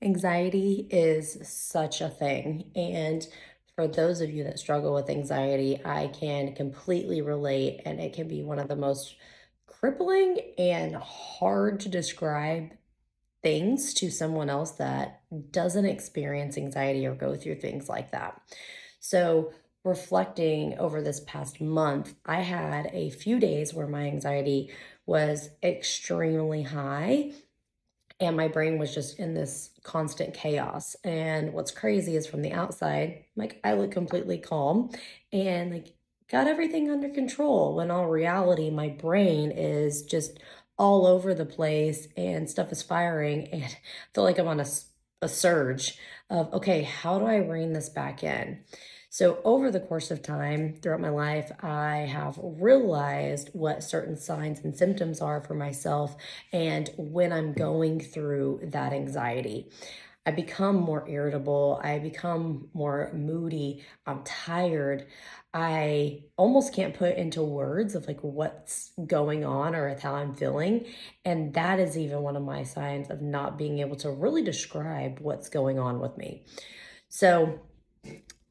Anxiety is such a thing. And for those of you that struggle with anxiety, I can completely relate. And it can be one of the most crippling and hard to describe things to someone else that doesn't experience anxiety or go through things like that. So, reflecting over this past month, I had a few days where my anxiety was extremely high and my brain was just in this constant chaos. And what's crazy is from the outside, like I look completely calm and like got everything under control. When all reality, my brain is just all over the place and stuff is firing. And I feel like I'm on a surge of, okay, how do I rein this back in? So, over the course of time throughout my life, I have realized what certain signs and symptoms are for myself and when I'm going through that anxiety. I become more irritable. I become more moody. I'm tired. I almost can't put into words of like what's going on or how I'm feeling. And that is even one of my signs of not being able to really describe what's going on with me. So,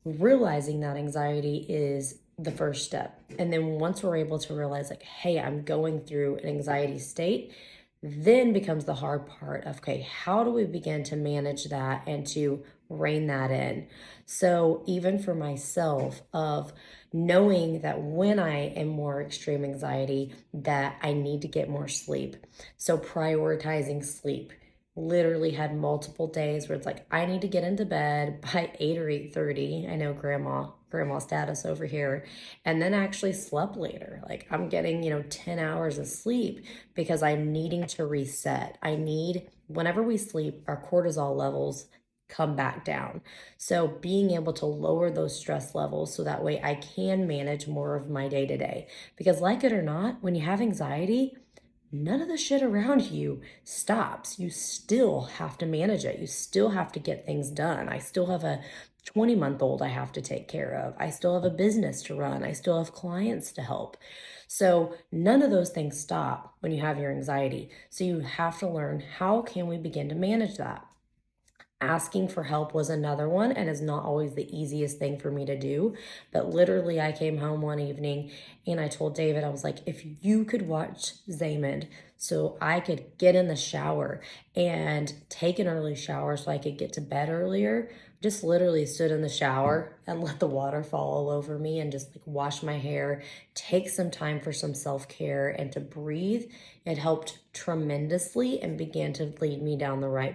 realizing that anxiety is the first step. And then once we're able to realize, like, hey, I'm going through an anxiety state, then becomes the hard part of, okay, how do we begin to manage that and to rein that in? So, even for myself, of knowing that when I am more extreme anxiety, that I need to get more sleep. So, prioritizing sleep literally had multiple days where it's like I need to get into bed by 8 or 8:30. I know grandma status over here. And then I actually slept later. Like I'm getting, 10 hours of sleep because I'm needing to reset. I need whenever we sleep, our cortisol levels come back down. So being able to lower those stress levels so that way I can manage more of my day to day. Because like it or not, when you have anxiety, none of the shit around you stops. You still have to manage it. You still have to get things done. I still have a 20-month-old I have to take care of. I still have a business to run. I still have clients to help. So none of those things stop when you have your anxiety. So you have to learn, how can we begin to manage that? Asking for help was another one and is not always the easiest thing for me to do. But literally, I came home one evening and I told David, I was like, if you could watch Zaymond so I could get in the shower and take an early shower so I could get to bed earlier, just literally stood in the shower and let the water fall all over me and just like wash my hair, take some time for some self care and to breathe. It helped tremendously and began to lead me down the right